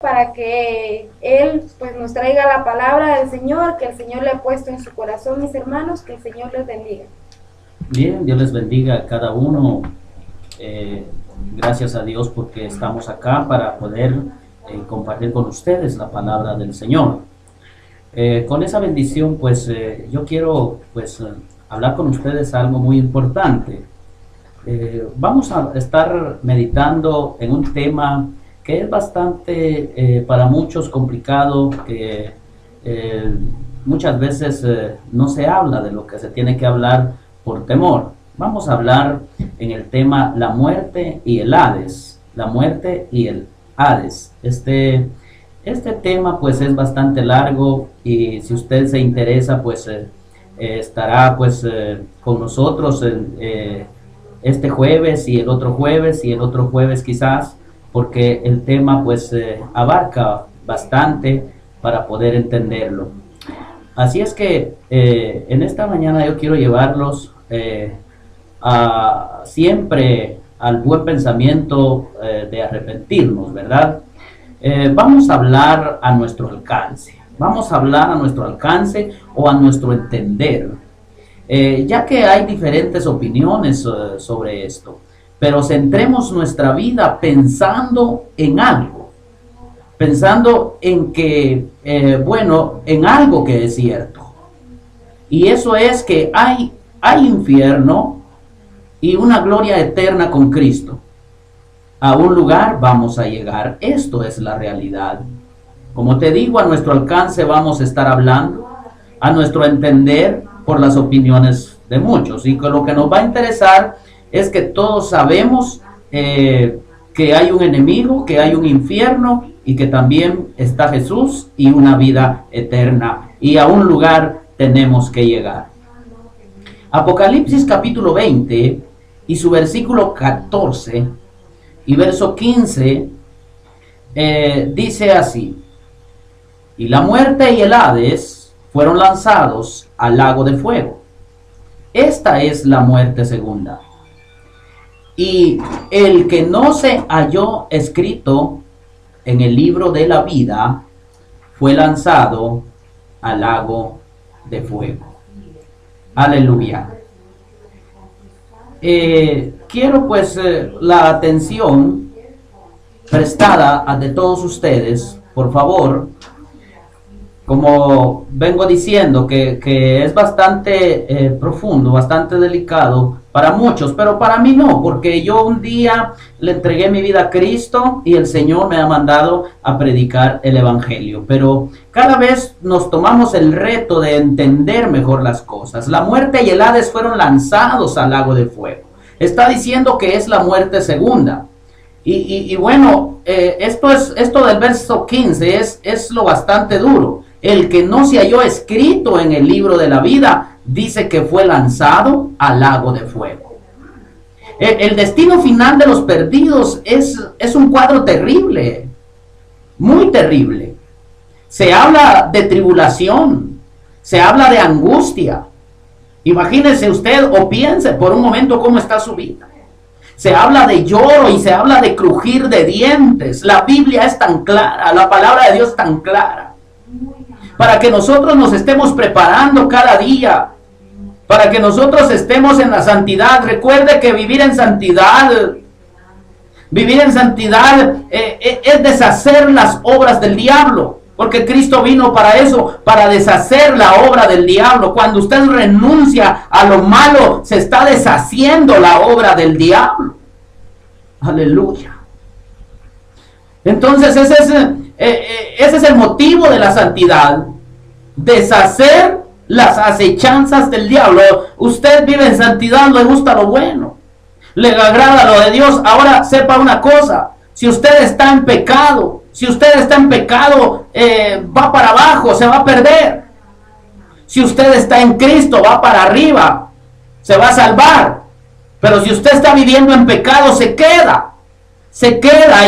para que Él pues nos traiga la palabra del Señor, que el Señor le ha puesto en su corazón, mis hermanos, que el Señor les bendiga. Bien, Dios les bendiga a cada uno. Gracias a Dios porque estamos acá para poder compartir con ustedes la palabra del Señor. Con esa bendición, pues yo quiero hablar con ustedes algo muy importante. Vamos a estar meditando en un tema que es bastante para muchos complicado, que muchas veces no se habla de lo que se tiene que hablar por temor. Vamos a hablar en el tema la muerte y el Hades, la muerte y el Hades. Este tema pues es bastante largo, y si usted se interesa pues estará con nosotros este jueves y el otro jueves y el otro jueves quizás, porque el tema pues abarca bastante para poder entenderlo. Así es que en esta mañana yo quiero llevarlos siempre al buen pensamiento de arrepentirnos, ¿verdad? Vamos a hablar a nuestro alcance, o a nuestro entender, ya que hay diferentes opiniones sobre esto, pero centremos nuestra vida pensando en algo, pensando en que, en algo que es cierto, y eso es que hay infierno y una gloria eterna con Cristo. A un lugar vamos a llegar, esto es la realidad. Como te digo, a nuestro alcance vamos a estar hablando, a nuestro entender por las opiniones de muchos, y con lo que nos va a interesar es que todos sabemos que hay un enemigo, que hay un infierno, y que también está Jesús y una vida eterna, y a un lugar tenemos que llegar. Apocalipsis capítulo 20 y su versículo 14 y verso 15 dice así: y la muerte y el Hades fueron lanzados al lago de fuego. Esta es la muerte segunda. Y el que no se halló escrito en el libro de la vida fue lanzado al lago de fuego. Aleluya. Quiero la atención prestada de todos ustedes, por favor. Como vengo diciendo que es bastante profundo, bastante delicado para muchos, pero para mí no, porque yo un día le entregué mi vida a Cristo y el Señor me ha mandado a predicar el Evangelio. Pero cada vez nos tomamos el reto de entender mejor las cosas. La muerte y el Hades fueron lanzados al lago de fuego. Está diciendo que es la muerte segunda. Esto del verso 15 es lo bastante duro. El que no se halló escrito en el libro de la vida dice que fue lanzado al lago de fuego. El destino final de los perdidos es un cuadro terrible, muy terrible. Se habla de tribulación, se habla de angustia. Imagínese usted o piense por un momento cómo está su vida. Se habla de lloro y se habla de crujir de dientes. La Biblia es tan clara, la palabra de Dios es tan clara, para que nosotros nos estemos preparando cada día, para que nosotros estemos en la santidad. Recuerde que vivir en santidad es deshacer las obras del diablo, porque Cristo vino para eso, para deshacer la obra del diablo. Cuando usted renuncia a lo malo, se está deshaciendo la obra del diablo. Aleluya. Entonces ese es el motivo de la santidad: deshacer las acechanzas del diablo. Usted vive en santidad, le gusta lo bueno, le agrada lo de Dios. Ahora sepa una cosa: si usted está en pecado, va para abajo, se va a perder. Si usted está en Cristo, va para arriba, se va a salvar. Pero si usted está viviendo en pecado, se queda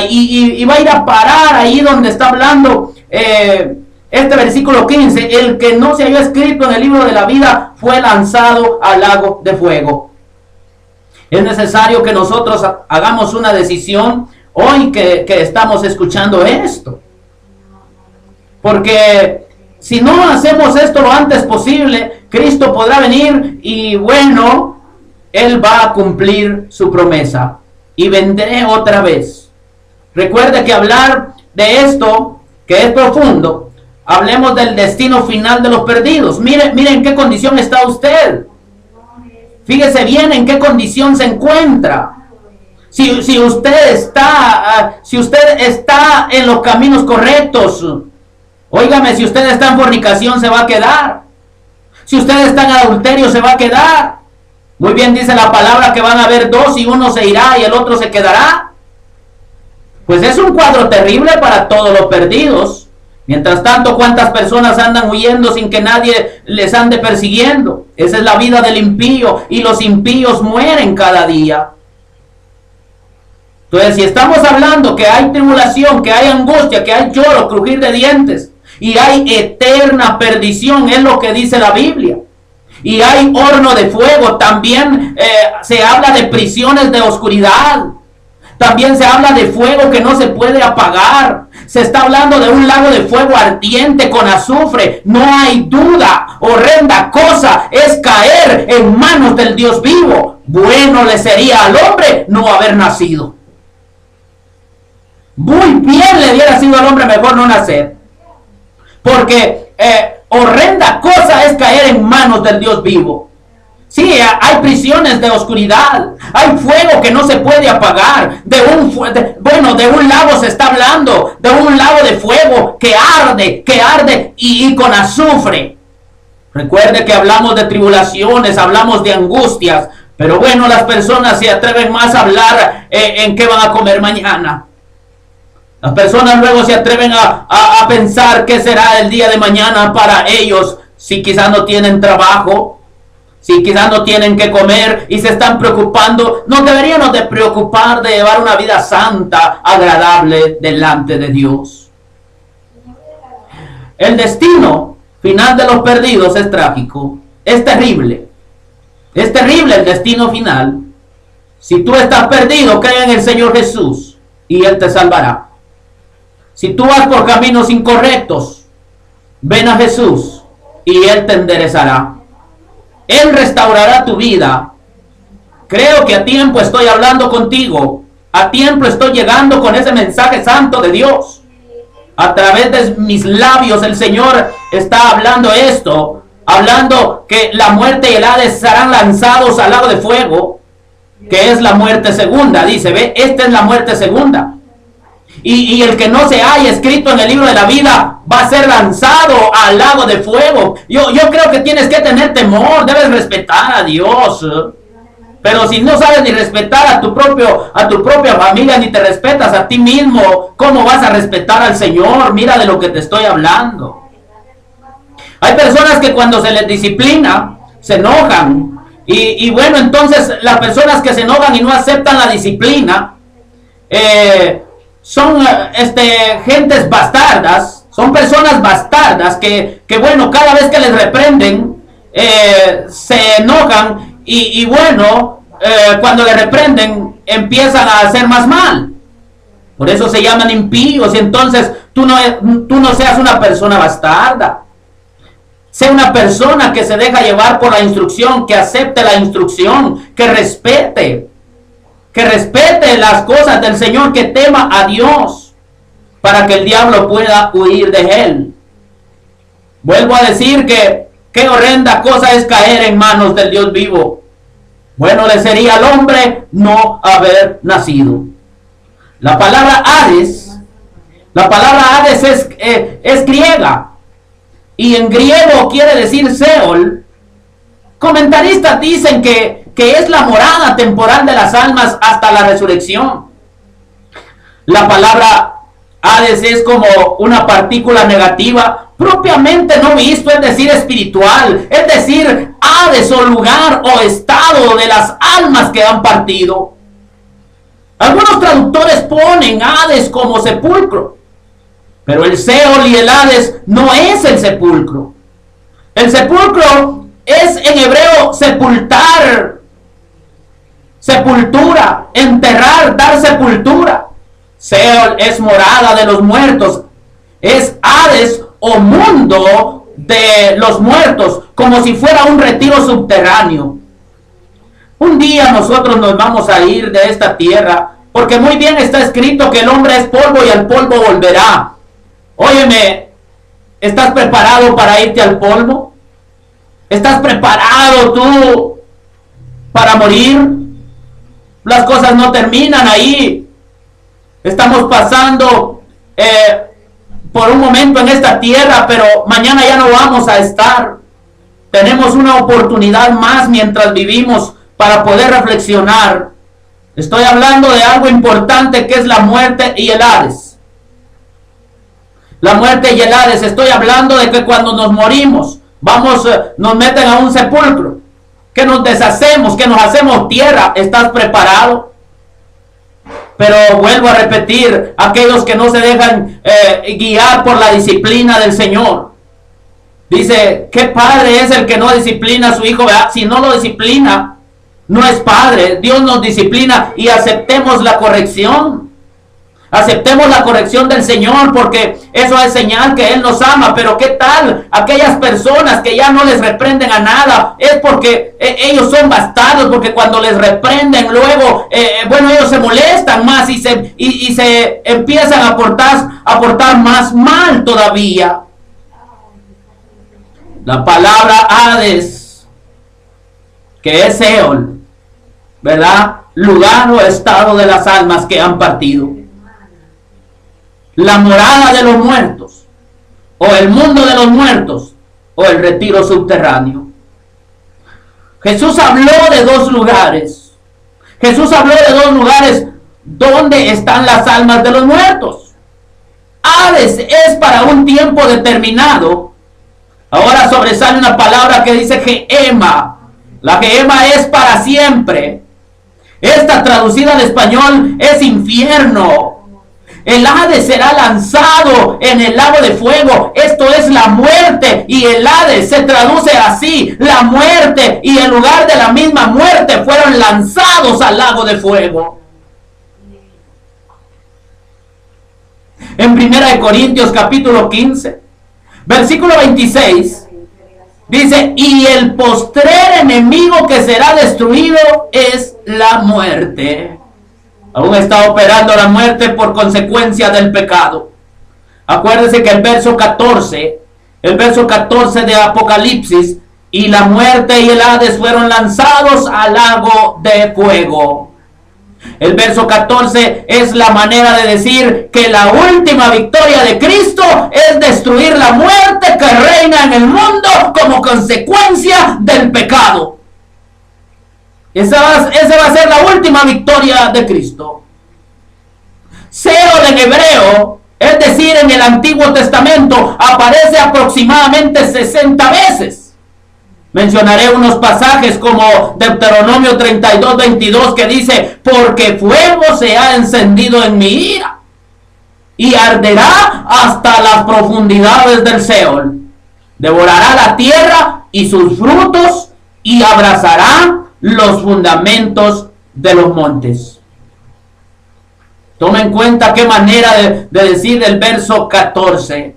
y va a ir a parar ahí donde está hablando este versículo 15: el que no se halló escrito en el libro de la vida fue lanzado al lago de fuego. Es necesario que nosotros hagamos una decisión hoy que estamos escuchando esto. Porque si no hacemos esto lo antes posible, Cristo podrá venir y bueno, Él va a cumplir su promesa. Y vendré otra vez. Recuerde que hablar de esto, que es profundo, hablemos del destino final de los perdidos. Mire en qué condición está usted. Fíjese bien en qué condición se encuentra. Si usted está en los caminos correctos, óigame, si usted está en fornicación se va a quedar. Si usted está en adulterio se va a quedar. Muy bien dice la palabra que van a haber dos y uno se irá y el otro se quedará. Pues es un cuadro terrible para todos los perdidos. Mientras tanto, ¿cuántas personas andan huyendo sin que nadie les ande persiguiendo? Esa es la vida del impío y los impíos mueren cada día. Entonces, si estamos hablando que hay tribulación, que hay angustia, que hay lloro, crujir de dientes y hay eterna perdición, es lo que dice la Biblia. Y hay horno de fuego, también se habla de prisiones de oscuridad. También se habla de fuego que no se puede apagar. Se está hablando de un lago de fuego ardiente con azufre. No hay duda. Horrenda cosa es caer en manos del Dios vivo. Bueno le sería al hombre no haber nacido. Muy bien le hubiera sido al hombre mejor no nacer. Porque horrenda cosa es caer en manos del Dios vivo. Sí, hay prisiones de oscuridad, hay fuego que no se puede apagar, de un lago se está hablando, de un lago de fuego que arde y con azufre. Recuerde que hablamos de tribulaciones, hablamos de angustias, pero bueno, las personas se atreven más a hablar en qué van a comer mañana. Las personas luego se atreven a pensar qué será el día de mañana para ellos, si quizás no tienen trabajo, si quizás no tienen que comer y se están preocupando. Nos deberíamos de preocupar de llevar una vida santa, agradable delante de Dios. El destino final de los perdidos es trágico, es terrible. Es terrible el destino final. Si tú estás perdido, cree en el Señor Jesús y Él te salvará. Si tú vas por caminos incorrectos, ven a Jesús y Él te enderezará. Él restaurará tu vida. Creo que a tiempo estoy hablando contigo. A tiempo estoy llegando con ese mensaje santo de Dios. A través de mis labios el Señor está hablando esto. Hablando que la muerte y el Hades serán lanzados al lago de fuego. Que es la muerte segunda. Dice, ve, esta es la muerte segunda. Y el que no se haya escrito en el libro de la vida va a ser lanzado al lago de fuego. Yo creo que tienes que tener temor, debes respetar a Dios. Pero si no sabes ni respetar a tu propia familia, ni te respetas a ti mismo, ¿cómo vas a respetar al Señor? Mira de lo que te estoy hablando. Hay personas que cuando se les disciplina, se enojan. Y bueno, entonces las personas que se enojan y no aceptan la disciplina, son gentes bastardas, son personas bastardas que bueno, cada vez que les reprenden, se enojan y bueno, cuando les reprenden, empiezan a hacer más mal. Por eso se llaman impíos. Y entonces tú no seas una persona bastarda. Sea una persona que se deja llevar por la instrucción, que acepte la instrucción, que respete las cosas del Señor, que tema a Dios, para que el diablo pueda huir de él. Vuelvo a decir que qué horrenda cosa es caer en manos del Dios vivo. Bueno le sería al hombre no haber nacido. La palabra Hades es griega, y en griego quiere decir Seol. Comentaristas dicen que es la morada temporal de las almas hasta la resurrección. La palabra Hades es como una partícula negativa, propiamente no visto, es decir, espiritual, es decir, Hades o lugar o estado de las almas que han partido. Algunos traductores ponen Hades como sepulcro, pero el Seol y el Hades no es el sepulcro. El sepulcro es en hebreo sepultar, sepultura, enterrar, dar sepultura. Seol es morada de los muertos, es Hades o mundo de los muertos, como si fuera un retiro subterráneo. Un día nosotros nos vamos a ir de esta tierra, porque muy bien está escrito que el hombre es polvo y al polvo volverá. Óyeme, ¿estás preparado para irte al polvo? ¿Estás preparado tú para morir? Las cosas no terminan ahí. Estamos pasando por un momento en esta tierra, pero mañana ya no vamos a estar. Tenemos una oportunidad más mientras vivimos para poder reflexionar. Estoy hablando de algo importante que es la muerte y el Hades. La muerte y el Hades. Estoy hablando de que cuando nos morimos, nos meten a un sepulcro, que nos deshacemos, que nos hacemos tierra. ¿Estás preparado? Pero vuelvo a repetir, aquellos que no se dejan guiar por la disciplina del Señor. Dice, ¿qué padre es el que no disciplina a su hijo? ¿Verdad? Si no lo disciplina, no es padre. Dios nos disciplina y aceptemos la corrección. Aceptemos la corrección del Señor, porque eso es señal que Él nos ama. Pero ¿qué tal aquellas personas que ya no les reprenden a nada? Es porque ellos son bastardos, porque cuando les reprenden luego, ellos se molestan más y se empiezan a portar más mal todavía. La palabra Hades, que es Seol, ¿verdad? Lugar o estado de las almas que han partido. La morada de los muertos, o el mundo de los muertos, o el retiro subterráneo. Jesús habló de dos lugares. Jesús habló de dos lugares donde están las almas de los muertos. Hades es para un tiempo determinado. Ahora sobresale una palabra que dice Gehenna. La Gehenna es para siempre. Esta traducida al español es infierno. El Hades será lanzado en el lago de fuego. Esto es la muerte, y el Hades se traduce así: la muerte y el lugar de la misma muerte fueron lanzados al lago de fuego. En 1 Corintios capítulo 15, versículo 26, dice: y el postrer enemigo que será destruido es la muerte. Aún está operando la muerte por consecuencia del pecado. Acuérdense que el verso 14 de Apocalipsis: y la muerte y el Hades fueron lanzados al lago de fuego. El verso 14 es la manera de decir que la última victoria de Cristo es destruir la muerte que reina en el mundo como consecuencia del pecado. Esa va a ser la última victoria de Cristo. Seol en hebreo, es decir, en el Antiguo Testamento, aparece aproximadamente 60 veces. Mencionaré unos pasajes como Deuteronomio 32, 22, que dice: porque fuego se ha encendido en mi ira, y arderá hasta las profundidades del Seol. Devorará la tierra y sus frutos, y abrazará los fundamentos de los montes. Toma en cuenta qué manera de decir el verso 14.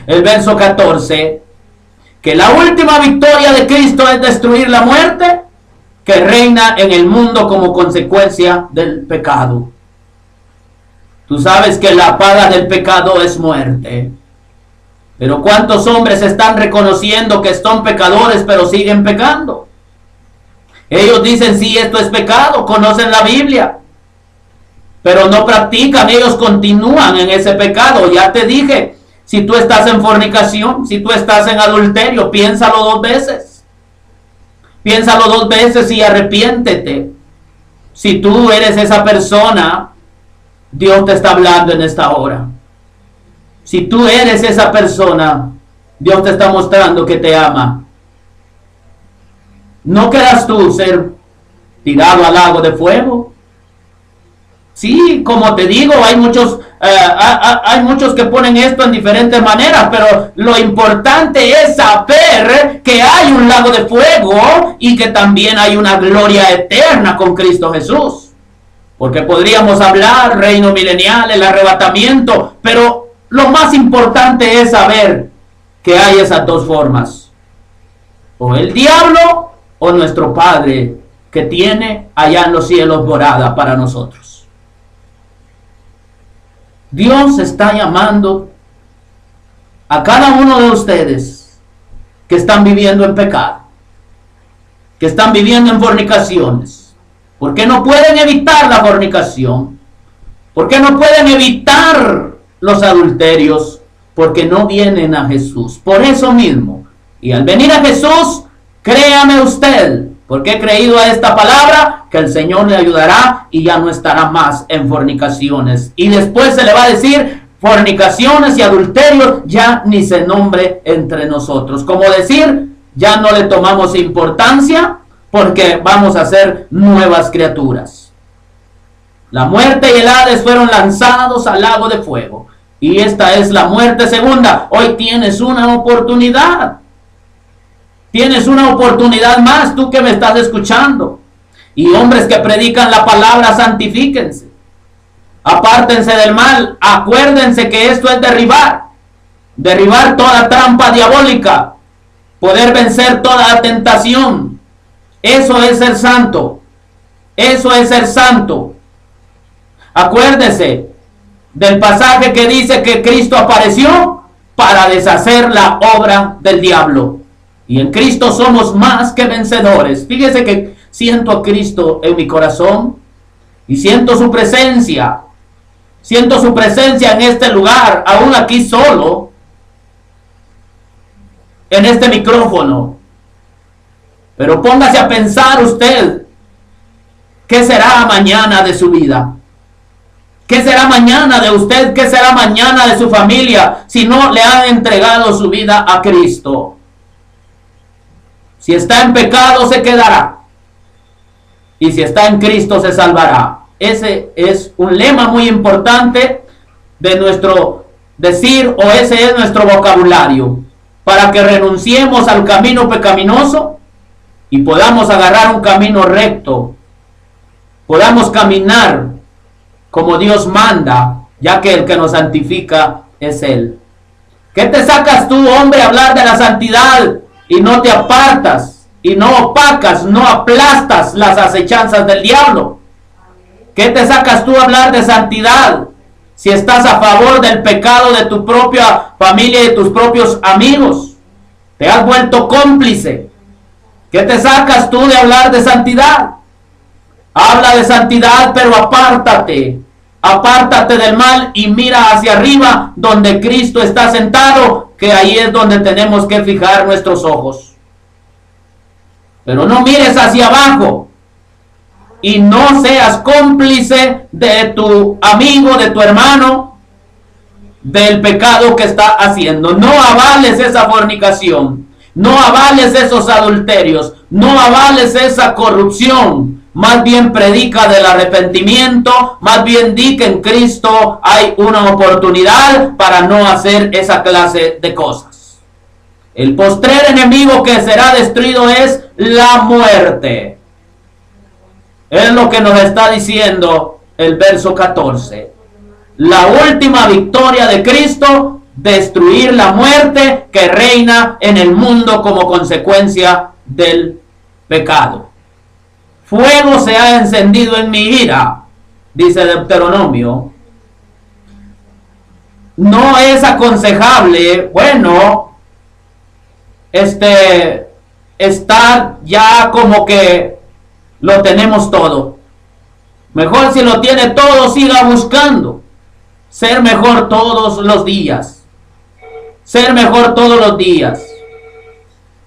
El verso 14, que la última victoria de Cristo es destruir la muerte que reina en el mundo como consecuencia del pecado. Tú sabes que la paga del pecado es muerte. Pero ¿cuántos hombres están reconociendo que son pecadores pero siguen pecando? Ellos dicen: sí, esto es pecado, conocen la Biblia, pero no practican. Ellos continúan en ese pecado. Ya te dije, si tú estás en fornicación, si tú estás en adulterio, piénsalo dos veces. Piénsalo dos veces y arrepiéntete. Si tú eres esa persona, Dios te está hablando en esta hora. Si tú eres esa persona, Dios te está mostrando que te ama. ¿No querrás tú ser tirado al lago de fuego? Sí, como te digo, hay muchos que ponen esto en diferentes maneras, pero lo importante es saber que hay un lago de fuego y que también hay una gloria eterna con Cristo Jesús. Porque podríamos hablar reino milenial, el arrebatamiento, pero lo más importante es saber que hay esas dos formas. O el diablo o nuestro Padre que tiene allá en los cielos morada para nosotros. Dios está llamando a cada uno de ustedes que están viviendo en pecado, que están viviendo en fornicaciones. ¿Por qué no pueden evitar la fornicación? ¿Por qué no pueden evitar los adulterios? Porque no vienen a Jesús. Por eso mismo. Y al venir a Jesús, créame usted, porque he creído a esta palabra, que el Señor le ayudará y ya no estará más en fornicaciones. Y después se le va a decir, fornicaciones y adulterios ya ni se nombre entre nosotros. Como decir, ya no le tomamos importancia porque vamos a ser nuevas criaturas. La muerte y el Hades fueron lanzados al lago de fuego. Y esta es la muerte segunda. Hoy tienes una oportunidad. Tienes una oportunidad más, tú que me estás escuchando. Y hombres que predican la palabra, santifíquense. Apártense del mal. Acuérdense que esto es derribar toda trampa diabólica, poder vencer toda tentación. Eso es ser santo. Eso es ser santo. Acuérdese del pasaje que dice que Cristo apareció para deshacer la obra del diablo. Y en Cristo somos más que vencedores. Fíjese que siento a Cristo en mi corazón y siento su presencia. Siento su presencia en este lugar, aún aquí solo, en este micrófono. Pero póngase a pensar usted, ¿qué será mañana de su vida? ¿Qué será mañana de usted? ¿Qué será mañana de su familia si no le han entregado su vida a Cristo? Si está en pecado se quedará. Y si está en Cristo se salvará. Ese es un lema muy importante de nuestro decir, o ese es nuestro vocabulario, para que renunciemos al camino pecaminoso y podamos agarrar un camino recto, podamos caminar como Dios manda, ya que el que nos santifica es Él. ¿Qué te sacas tú, hombre, a hablar de la santidad y no te apartas, y no opacas, no aplastas las acechanzas del diablo? ¿Qué te sacas tú a hablar de santidad si estás a favor del pecado de tu propia familia y de tus propios amigos? Te has vuelto cómplice. ¿Qué te sacas tú de hablar de santidad? Habla de santidad, pero apártate. Apártate del mal y mira hacia arriba donde Cristo está sentado, que ahí es donde tenemos que fijar nuestros ojos. Pero no mires hacia abajo y no seas cómplice de tu amigo, de tu hermano, del pecado que está haciendo. No avales esa fornicación, no avales esos adulterios, no avales esa corrupción. Más bien predica del arrepentimiento, más bien di que en Cristo hay una oportunidad para no hacer esa clase de cosas. El postrer enemigo que será destruido es la muerte. Es lo que nos está diciendo el verso 14. La última victoria de Cristo, destruir la muerte que reina en el mundo como consecuencia del pecado. Fuego se ha encendido en mi ira, dice Deuteronomio. No es aconsejable, estar ya como que lo tenemos todo. Mejor, si lo tiene todo, siga buscando ser mejor todos los días. Ser mejor todos los días.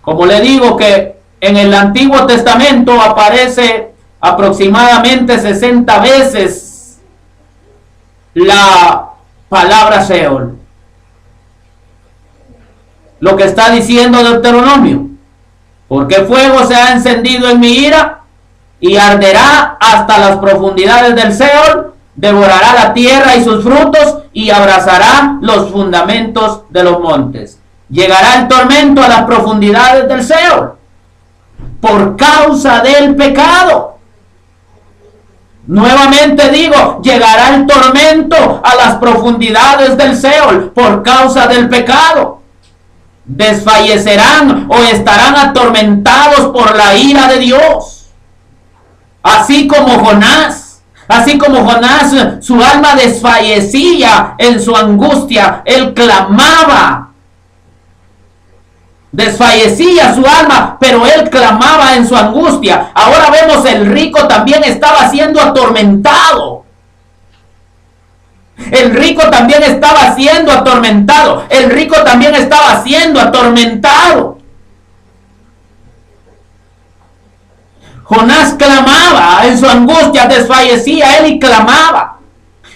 Como le digo que en el Antiguo Testamento aparece aproximadamente 60 veces la palabra Seol. Lo que está diciendo Deuteronomio. Porque fuego se ha encendido en mi ira y arderá hasta las profundidades del Seol, devorará la tierra y sus frutos y abrazará los fundamentos de los montes. Llegará el tormento a las profundidades del Seol por causa del pecado. Nuevamente digo, llegará el tormento a las profundidades del Seol por causa del pecado. Desfallecerán o estarán atormentados por la ira de Dios. Así como Jonás, su alma desfallecía en su angustia, él clamaba. Desfallecía su alma, pero él clamaba en su angustia. Ahora vemos, el rico también estaba siendo atormentado. El rico también estaba siendo atormentado. El rico también estaba siendo atormentado. Jonás clamaba en su angustia, desfallecía él y clamaba.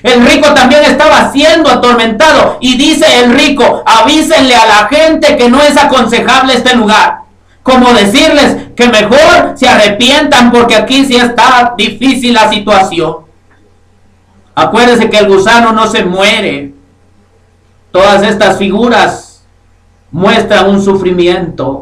El rico también estaba siendo atormentado. Y dice el rico, avísenle a la gente que no es aconsejable este lugar. Como decirles que mejor se arrepientan porque aquí sí está difícil la situación. Acuérdense que el gusano no se muere. Todas estas figuras muestran un sufrimiento.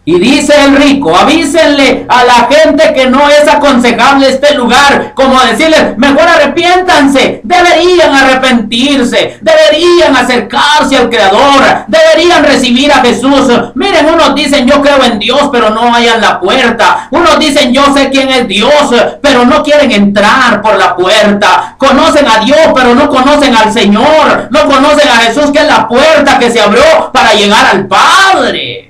Y dice el rico, avísenle a la gente que no es aconsejable este lugar, como decirles, mejor arrepiéntanse, deberían arrepentirse, deberían acercarse al Creador, deberían recibir a Jesús. Miren, unos dicen yo creo en Dios, pero no hallan la puerta. Unos dicen yo sé quién es Dios, pero no quieren entrar por la puerta. Conocen a Dios, pero no conocen al Señor, no conocen a Jesús, que es la puerta que se abrió para llegar al Padre.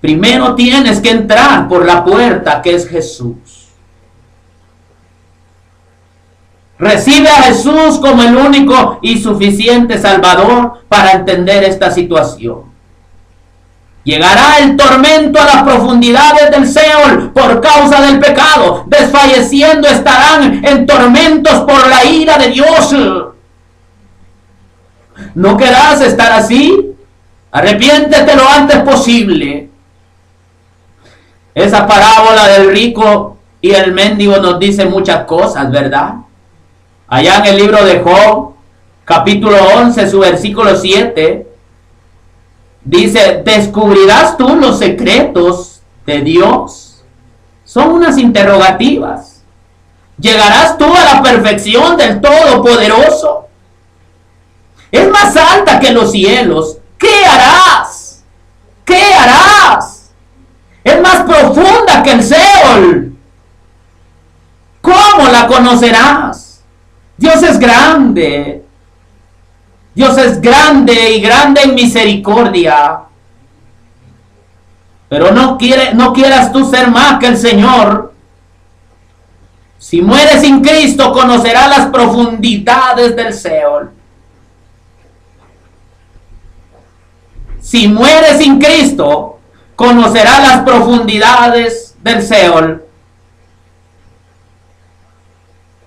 Primero tienes que entrar por la puerta que es Jesús. Recibe a Jesús como el único y suficiente Salvador para entender esta situación. Llegará el tormento a las profundidades del Seol por causa del pecado. Desfalleciendo estarán en tormentos por la ira de Dios. ¿No querrás estar así? Arrepiéntete lo antes posible. Esa parábola del rico y el mendigo nos dice muchas cosas, ¿verdad? Allá en el libro de Job, capítulo 11, su versículo 7, dice, ¿descubrirás tú los secretos de Dios? Son unas interrogativas. ¿Llegarás tú a la perfección del Todopoderoso? Es más alta que los cielos. ¿Qué harás? ¿Qué harás? Es más profunda que el Seol. ¿Cómo la conocerás? Dios es grande. Dios es grande y grande en misericordia. Pero no quieras tú ser más que el Señor. Si mueres sin Cristo, conocerás las profundidades del Seol. Si mueres sin Cristo, conocerá las profundidades del Seol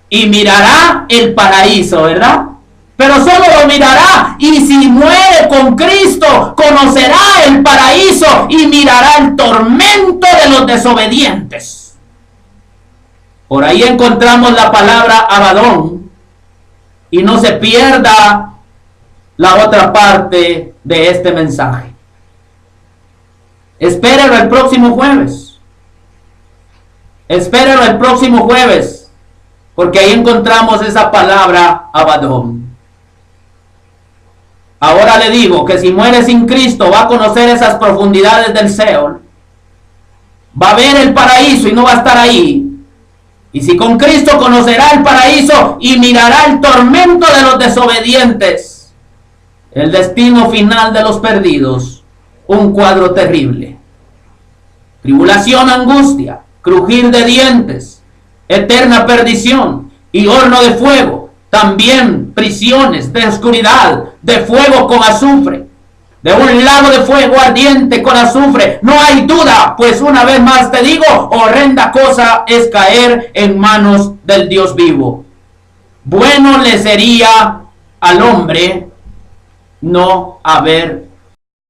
y mirará el paraíso, ¿verdad? Pero solo lo mirará, y si muere con Cristo, conocerá el paraíso y mirará el tormento de los desobedientes. Por ahí encontramos la palabra Abadón, y no se pierda la otra parte de este mensaje. Espéralo el próximo jueves. Espéralo el próximo jueves. Porque ahí encontramos esa palabra Abadón. Ahora le digo que si muere sin Cristo va a conocer esas profundidades del Seol. Va a ver el paraíso y no va a estar ahí. Y si con Cristo conocerá el paraíso y mirará el tormento de los desobedientes. El destino final de los perdidos. Un cuadro terrible. Tribulación, angustia, crujir de dientes, eterna perdición y horno de fuego. También prisiones de oscuridad, de fuego con azufre, de un lago de fuego ardiente con azufre. No hay duda, pues una vez más te digo, horrenda cosa es caer en manos del Dios vivo. Bueno le sería al hombre no haber